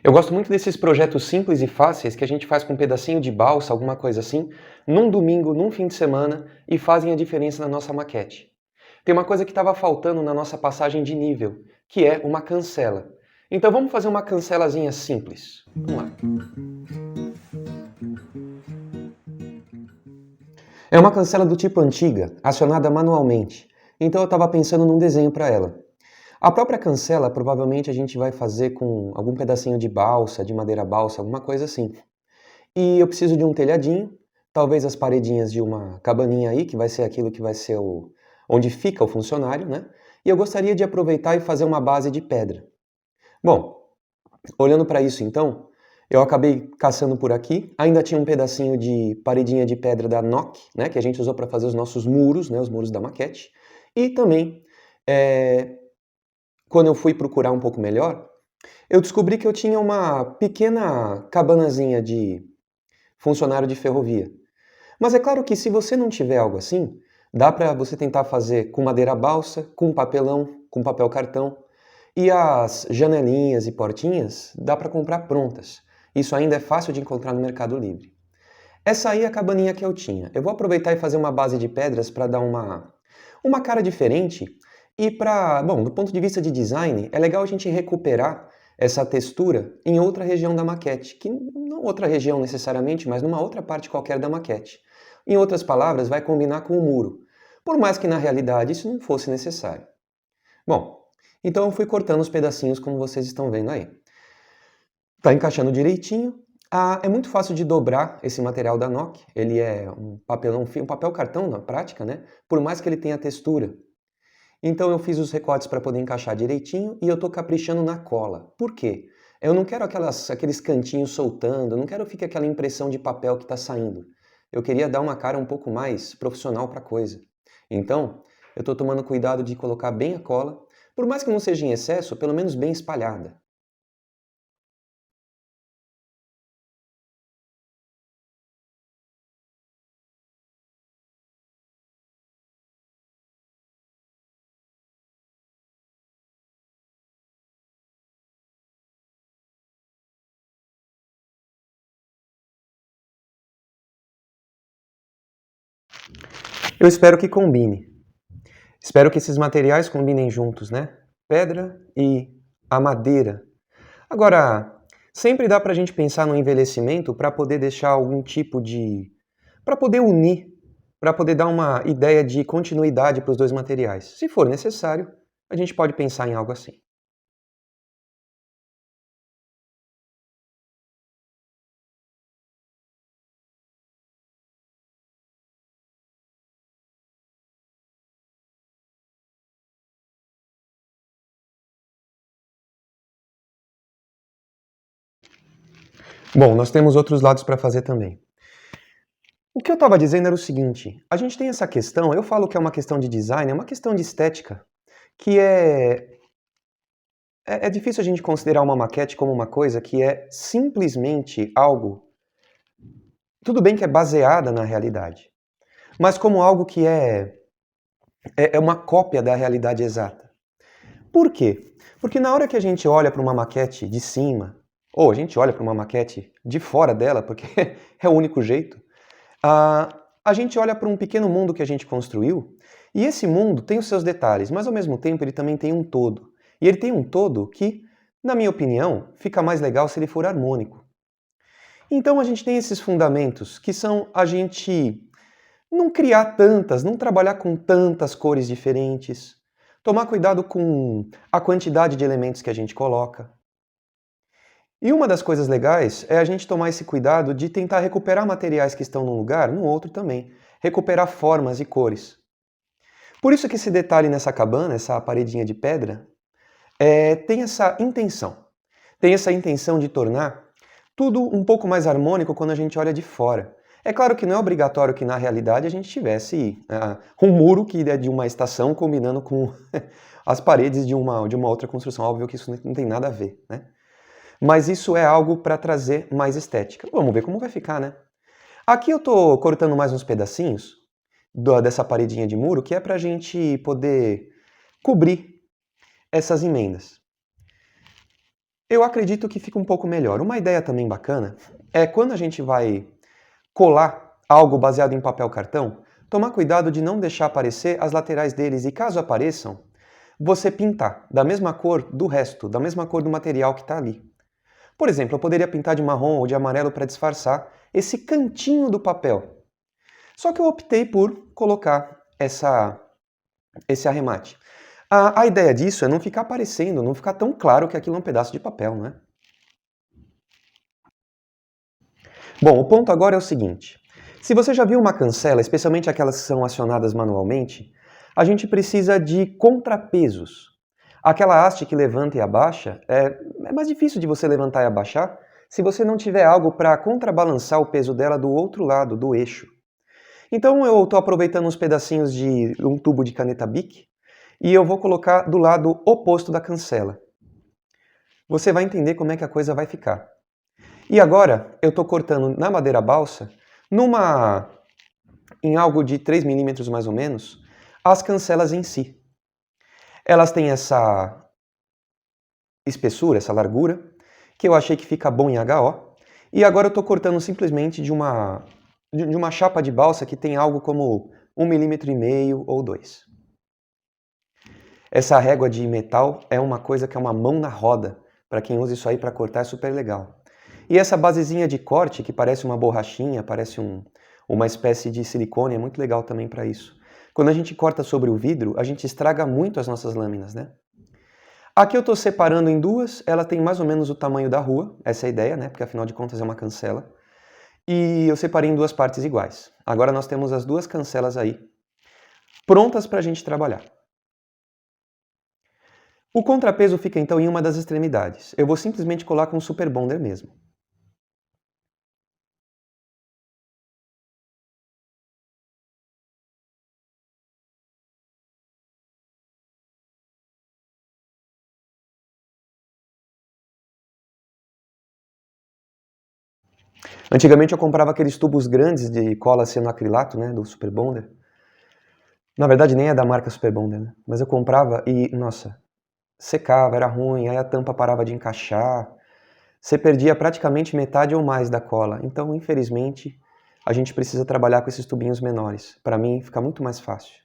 Eu gosto muito desses projetos simples e fáceis que a gente faz com um pedacinho de balsa, alguma coisa assim, num domingo, num fim de semana e fazem a diferença na nossa maquete. Tem uma coisa que estava faltando na nossa passagem de nível, que é uma cancela. Então vamos fazer uma cancelazinha simples. Vamos lá. É uma cancela do tipo antiga, acionada manualmente. Então eu estava pensando num desenho para ela. A própria cancela provavelmente a gente vai fazer com algum pedacinho de balsa, de madeira balsa, alguma coisa assim. E eu preciso de um telhadinho, talvez as paredinhas de uma cabaninha aí, que vai ser aquilo que vai ser onde fica o funcionário, né? E eu gostaria de aproveitar e fazer uma base de pedra. Bom, olhando para isso então, eu acabei caçando por aqui, ainda tinha um pedacinho de paredinha de pedra da NOC, né, que a gente usou para fazer os nossos muros, né, os muros da maquete. E também, é, quando eu fui procurar um pouco melhor, eu descobri que eu tinha uma pequena cabanazinha de funcionário de ferrovia. Mas é claro que se você não tiver algo assim, dá para você tentar fazer com madeira balsa, com papelão, com papel cartão. E as janelinhas e portinhas dá para comprar prontas. Isso ainda é fácil de encontrar no Mercado Livre. Essa aí é a cabaninha que eu tinha. Eu vou aproveitar e fazer uma base de pedras para dar uma cara diferente. E bom, do ponto de vista de design, é legal a gente recuperar essa textura em outra região da maquete, que não outra região necessariamente, mas numa outra parte qualquer da maquete. Em outras palavras, vai combinar com o muro, por mais que na realidade isso não fosse necessário. Bom, então eu fui cortando os pedacinhos como vocês estão vendo aí. Tá encaixando direitinho. É muito fácil de dobrar esse material da NOC. Ele é um papelão, um papel cartão na prática, né? Por mais que ele tenha textura. Então eu fiz os recortes para poder encaixar direitinho e eu tô caprichando na cola. Por quê? Eu não quero aqueles cantinhos soltando, eu não quero que fique aquela impressão de papel que está saindo. Eu queria dar uma cara um pouco mais profissional para a coisa. Então, eu estou tomando cuidado de colocar bem a cola, por mais que não seja em excesso, pelo menos bem espalhada. Eu espero que combine. Espero que esses materiais combinem juntos, né? Pedra e a madeira. Agora, sempre dá pra gente pensar no envelhecimento para poder deixar algum tipo de. Para poder unir, para poder dar uma ideia de continuidade para os dois materiais. Se for necessário, a gente pode pensar em algo assim. Bom, nós temos outros lados para fazer também. O que eu estava dizendo era o seguinte: a gente tem essa questão, eu falo que é uma questão de design, é uma questão de estética, que é difícil a gente considerar uma maquete como uma coisa que é simplesmente algo, tudo bem que é baseada na realidade, mas como algo que é uma cópia da realidade exata. Por quê? Porque na hora que a gente olha para uma maquete de cima, ou a gente olha para uma maquete de fora dela, porque é o único jeito, a gente olha para um pequeno mundo que a gente construiu, e esse mundo tem os seus detalhes, mas ao mesmo tempo ele também tem um todo. E ele tem um todo que, na minha opinião, fica mais legal se ele for harmônico. Então a gente tem esses fundamentos que são a gente não criar tantas, não trabalhar com tantas cores diferentes, tomar cuidado com a quantidade de elementos que a gente coloca. E uma das coisas legais é a gente tomar esse cuidado de tentar recuperar materiais que estão num lugar, no outro também. Recuperar formas e cores. Por isso que esse detalhe nessa cabana, essa paredinha de pedra, tem essa intenção. Tem essa intenção de tornar tudo um pouco mais harmônico quando a gente olha de fora. É claro que não é obrigatório que na realidade a gente tivesse um muro que é de uma estação combinando com as paredes de uma outra construção. Óbvio que isso não tem nada a ver, né? Mas isso é algo para trazer mais estética. Vamos ver como vai ficar, né? Aqui eu tô cortando mais uns pedacinhos dessa paredinha de muro que é para a gente poder cobrir essas emendas. Eu acredito que fica um pouco melhor. Uma ideia também bacana é quando a gente vai colar algo baseado em papel cartão, tomar cuidado de não deixar aparecer as laterais deles e caso apareçam, você pintar da mesma cor do resto, da mesma cor do material que está ali. Por exemplo, eu poderia pintar de marrom ou de amarelo para disfarçar esse cantinho do papel. Só que eu optei por colocar esse arremate. A ideia disso é não ficar aparecendo, não ficar tão claro que aquilo é um pedaço de papel, não é? Bom, o ponto agora é o seguinte. Se você já viu uma cancela, especialmente aquelas que são acionadas manualmente, a gente precisa de contrapesos. Aquela haste que levanta e abaixa, é mais difícil de você levantar e abaixar se você não tiver algo para contrabalançar o peso dela do outro lado, do eixo. Então eu estou aproveitando uns pedacinhos de um tubo de caneta Bic e eu vou colocar do lado oposto da cancela. Você vai entender como é que a coisa vai ficar. E agora eu estou cortando na madeira balsa, em algo de 3 milímetros mais ou menos, as cancelas em si. Elas têm essa espessura, essa largura, que eu achei que fica bom em HO. E agora eu estou cortando simplesmente de uma chapa de balsa que tem algo como 1,5 milímetro ou 2. Essa régua de metal é uma coisa que é uma mão na roda. Para quem usa isso aí para cortar é super legal. E essa basezinha de corte, que parece uma borrachinha, parece uma espécie de silicone, é muito legal também para isso. Quando a gente corta sobre o vidro, a gente estraga muito as nossas lâminas, né? Aqui eu estou separando em duas, ela tem mais ou menos o tamanho da rua, essa é a ideia, né? Porque afinal de contas é uma cancela. E eu separei em duas partes iguais. Agora nós temos as duas cancelas aí, prontas para a gente trabalhar. O contrapeso fica então em uma das extremidades. Eu vou simplesmente colar com o Super Bonder mesmo. Antigamente eu comprava aqueles tubos grandes de cola cianoacrilato, né, do Super Bonder. Na verdade nem é da marca Super Bonder, né? Mas eu comprava e, nossa, secava, era ruim, aí a tampa parava de encaixar. Você perdia praticamente metade ou mais da cola. Então, infelizmente, a gente precisa trabalhar com esses tubinhos menores. Para mim, fica muito mais fácil.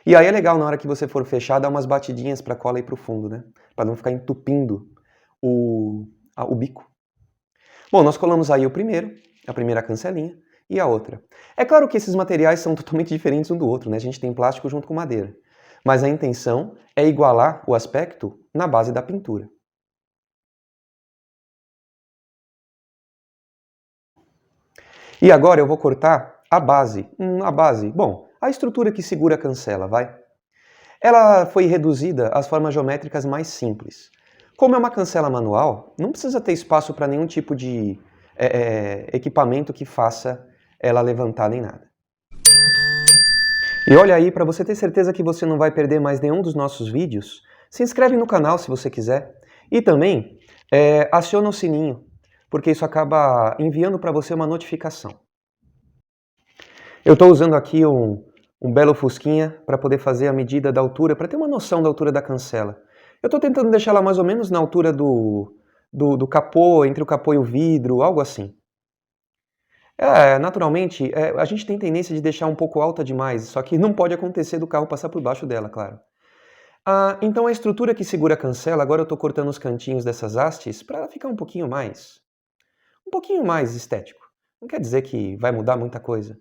E aí é legal na hora que você for fechar, dar umas batidinhas para a cola ir para o fundo, né? Para não ficar entupindo o bico. Bom, nós colamos aí a primeira cancelinha, e a outra. É claro que esses materiais são totalmente diferentes um do outro, né? A gente tem plástico junto com madeira. Mas a intenção é igualar o aspecto na base da pintura. E agora eu vou cortar a base. Bom, a estrutura que segura a cancela, vai? Ela foi reduzida às formas geométricas mais simples. Como é uma cancela manual, não precisa ter espaço para nenhum tipo de equipamento que faça ela levantar nem nada. E olha aí, para você ter certeza que você não vai perder mais nenhum dos nossos vídeos, se inscreve no canal se você quiser. E também aciona o sininho, porque isso acaba enviando para você uma notificação. Eu estou usando aqui um belo fusquinha para poder fazer a medida da altura, para ter uma noção da altura da cancela. Eu estou tentando deixar ela mais ou menos na altura do capô, entre o capô e o vidro, algo assim. Naturalmente, a gente tem tendência de deixar um pouco alta demais, só que não pode acontecer do carro passar por baixo dela, claro. Então a estrutura que segura a cancela, agora eu estou cortando os cantinhos dessas hastes para ficar um pouquinho mais estético. Não quer dizer que vai mudar muita coisa.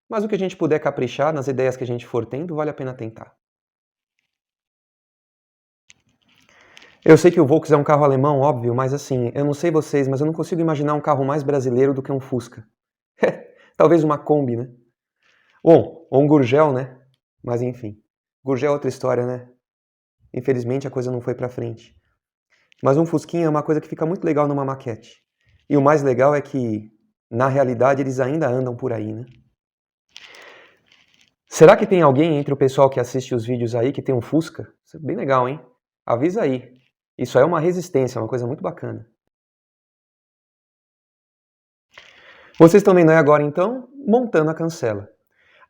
Mas o que a gente puder caprichar nas ideias que a gente for tendo, vale a pena tentar. Eu sei que o Volks é um carro alemão, óbvio, mas assim, eu não sei vocês, mas eu não consigo imaginar um carro mais brasileiro do que um Fusca. Talvez uma Kombi, né? Ou um Gurgel, né? Mas enfim, Gurgel é outra história, né? Infelizmente a coisa não foi pra frente. Mas um Fusquinha é uma coisa que fica muito legal numa maquete. E o mais legal é que, na realidade, eles ainda andam por aí, né? Será que tem alguém entre o pessoal que assiste os vídeos aí que tem um Fusca? Isso é bem legal, hein? Avisa aí. Isso é uma resistência, uma coisa muito bacana. Vocês estão vendo aí agora, então, montando a cancela.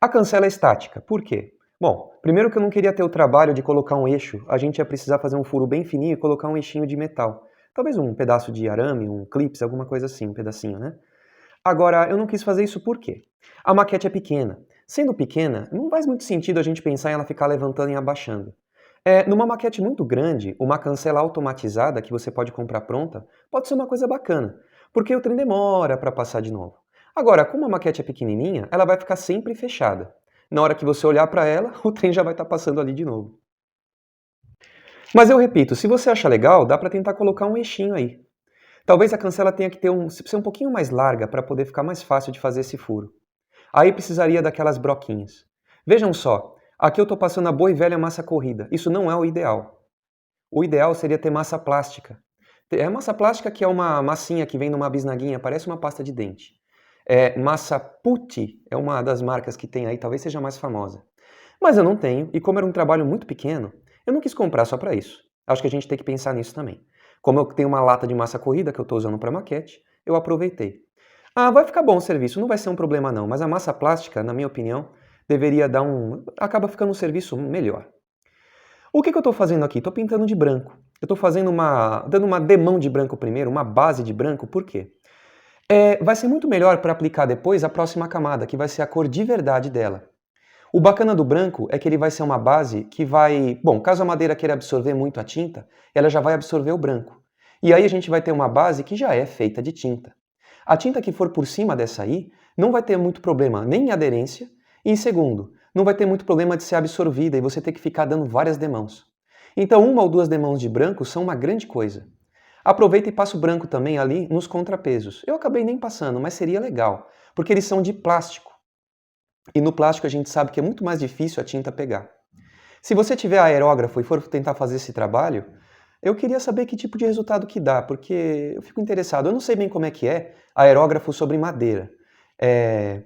A cancela é estática. Por quê? Bom, primeiro que eu não queria ter o trabalho de colocar um eixo, a gente ia precisar fazer um furo bem fininho e colocar um eixinho de metal. Talvez um pedaço de arame, um clips, alguma coisa assim, um pedacinho, né? Agora, eu não quis fazer isso por quê? A maquete é pequena. Sendo pequena, não faz muito sentido a gente pensar em ela ficar levantando e abaixando. Numa maquete muito grande, uma cancela automatizada que você pode comprar pronta pode ser uma coisa bacana, porque o trem demora para passar de novo. Agora, como a maquete é pequenininha, ela vai ficar sempre fechada. Na hora que você olhar para ela, o trem já vai estar passando ali de novo. Mas eu repito, se você acha legal, dá para tentar colocar um eixinho aí. Talvez a cancela tenha que ser um pouquinho mais larga para poder ficar mais fácil de fazer esse furo. Aí precisaria daquelas broquinhas. Vejam só, aqui eu estou passando a boa e velha massa corrida. Isso não é o ideal. O ideal seria ter massa plástica. Massa plástica que é uma massinha que vem numa bisnaguinha, parece uma pasta de dente. Massa Putti é uma das marcas que tem aí, talvez seja a mais famosa. Mas eu não tenho, e como era um trabalho muito pequeno, eu não quis comprar só para isso. Acho que a gente tem que pensar nisso também. Como eu tenho uma lata de massa corrida que eu estou usando para maquete, eu aproveitei. Ah, vai ficar bom o serviço, não vai ser um problema não, mas a massa plástica, na minha opinião, deveria dar acaba ficando um serviço melhor. O que eu estou fazendo aqui? Estou pintando de branco. Eu estou dando uma demão de branco primeiro, uma base de branco, por quê? Vai ser muito melhor para aplicar depois a próxima camada, que vai ser a cor de verdade dela. O bacana do branco é que ele vai ser uma base que vai... Bom, caso a madeira queira absorver muito a tinta, ela já vai absorver o branco. E aí a gente vai ter uma base que já é feita de tinta. A tinta que for por cima dessa aí não vai ter muito problema nem em aderência, e em segundo, não vai ter muito problema de ser absorvida e você ter que ficar dando várias demãos. Então uma ou duas demãos de branco são uma grande coisa. Aproveita e passa o branco também ali nos contrapesos. Eu acabei nem passando, mas seria legal, porque eles são de plástico. E no plástico a gente sabe que é muito mais difícil a tinta pegar. Se você tiver aerógrafo e for tentar fazer esse trabalho, eu queria saber que tipo de resultado que dá, porque eu fico interessado. Eu não sei bem como é que é aerógrafo sobre madeira. É,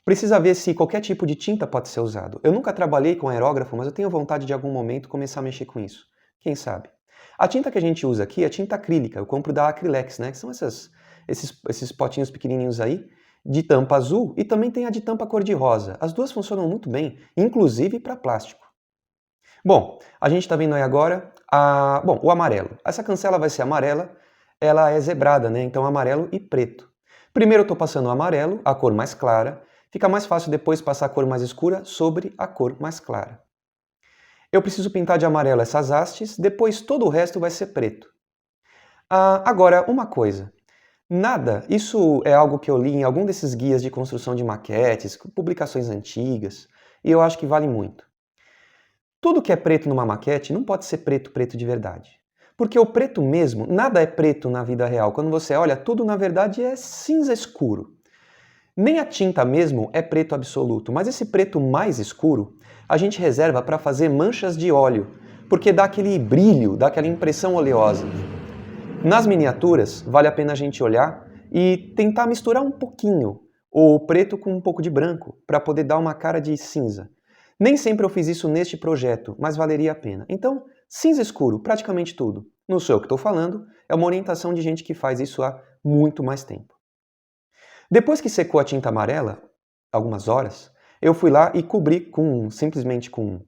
Precisa ver se qualquer tipo de tinta pode ser usado. Eu nunca trabalhei com aerógrafo, mas eu tenho vontade de algum momento começar a mexer com isso. Quem sabe? A tinta que a gente usa aqui é tinta acrílica. Eu compro da Acrylex, né? Que são esses potinhos pequenininhos aí, de tampa azul, e também tem a de tampa cor-de-rosa. As duas funcionam muito bem, inclusive para plástico. Bom, a gente está vendo aí agora o amarelo. Essa cancela vai ser amarela, ela é zebrada, né? Então amarelo e preto. Primeiro eu estou passando o amarelo, a cor mais clara. Fica mais fácil depois passar a cor mais escura sobre a cor mais clara. Eu preciso pintar de amarelo essas hastes, depois todo o resto vai ser preto. Agora, uma coisa. Isso é algo que eu li em algum desses guias de construção de maquetes, publicações antigas, e eu acho que vale muito. Tudo que é preto numa maquete não pode ser preto, preto de verdade. Porque o preto mesmo, nada é preto na vida real. Quando você olha, tudo na verdade é cinza escuro. Nem a tinta mesmo é preto absoluto, mas esse preto mais escuro a gente reserva para fazer manchas de óleo, porque dá aquele brilho, dá aquela impressão oleosa. Nas miniaturas, vale a pena a gente olhar e tentar misturar um pouquinho o preto com um pouco de branco, para poder dar uma cara de cinza. Nem sempre eu fiz isso neste projeto, mas valeria a pena. Então, cinza escuro, praticamente tudo. Não sou eu que estou falando, é uma orientação de gente que faz isso há muito mais tempo. Depois que secou a tinta amarela, algumas horas, eu fui lá e cobri simplesmente com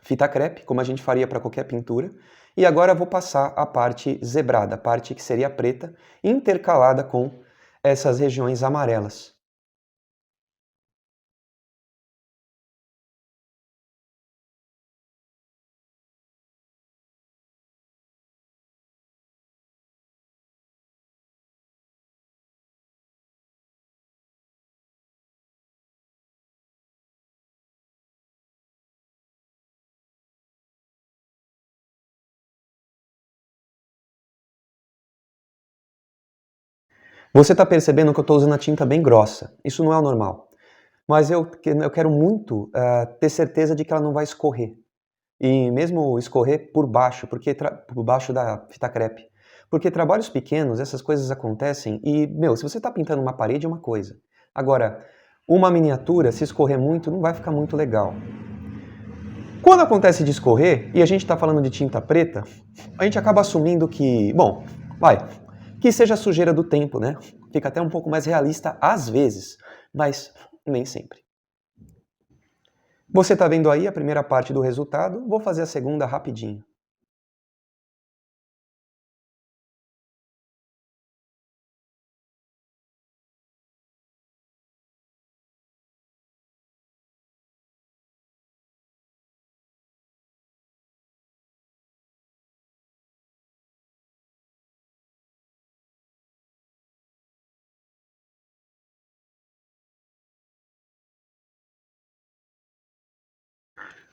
fita crepe, como a gente faria para qualquer pintura, e agora vou passar a parte zebrada, a parte que seria preta, intercalada com essas regiões amarelas. Você está percebendo que eu estou usando a tinta bem grossa. Isso não é o normal. Mas eu quero muito ter certeza de que ela não vai escorrer. E mesmo escorrer por baixo, por baixo da fita crepe. Porque trabalhos pequenos, essas coisas acontecem e, se você está pintando uma parede é uma coisa. Agora, uma miniatura, se escorrer muito, não vai ficar muito legal. Quando acontece de escorrer, e a gente está falando de tinta preta, a gente acaba assumindo que seja sujeira do tempo, né? Fica até um pouco mais realista às vezes, mas nem sempre. Você está vendo aí a primeira parte do resultado, vou fazer a segunda rapidinho.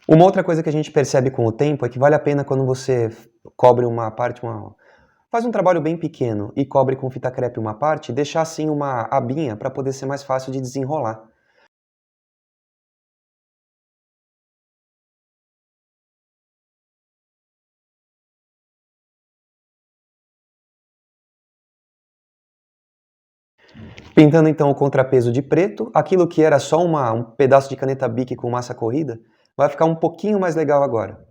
Uma outra coisa que a gente percebe com o tempo é que vale a pena quando você cobre uma parte, faz um trabalho bem pequeno e cobre com fita crepe uma parte, deixar assim uma abinha para poder ser mais fácil de desenrolar. Pintando então o contrapeso de preto, aquilo que era só um pedaço de caneta Bic com massa corrida, vai ficar um pouquinho mais legal agora.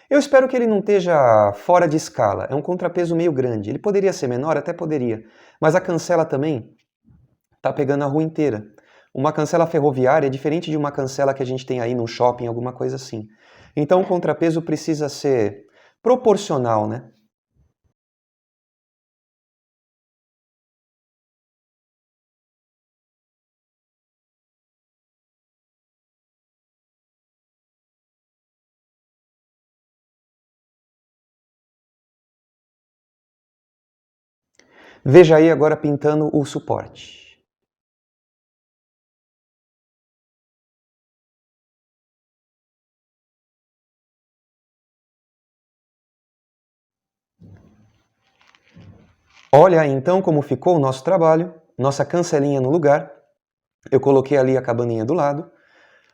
Eu espero que ele não esteja fora de escala, é um contrapeso meio grande. Ele poderia ser menor? Até poderia. Mas a cancela também está pegando a rua inteira. Uma cancela ferroviária é diferente de uma cancela que a gente tem aí no shopping, alguma coisa assim. Então o contrapeso precisa ser proporcional, né? Veja aí agora pintando o suporte. Olha aí então como ficou o nosso trabalho, nossa cancelinha no lugar. Eu coloquei ali a cabaninha do lado.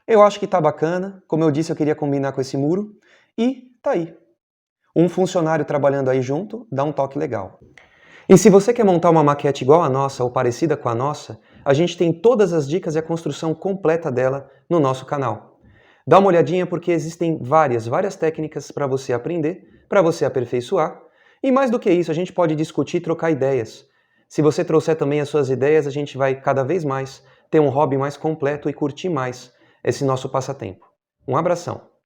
Eu acho que tá bacana. Como eu disse, eu queria combinar com esse muro. E tá aí. Um funcionário trabalhando aí junto dá um toque legal. E se você quer montar uma maquete igual a nossa ou parecida com a nossa, a gente tem todas as dicas e a construção completa dela no nosso canal. Dá uma olhadinha porque existem várias técnicas para você aprender, para você aperfeiçoar. E mais do que isso, a gente pode discutir e trocar ideias. Se você trouxer também as suas ideias, a gente vai cada vez mais ter um hobby mais completo e curtir mais esse nosso passatempo. Um abração!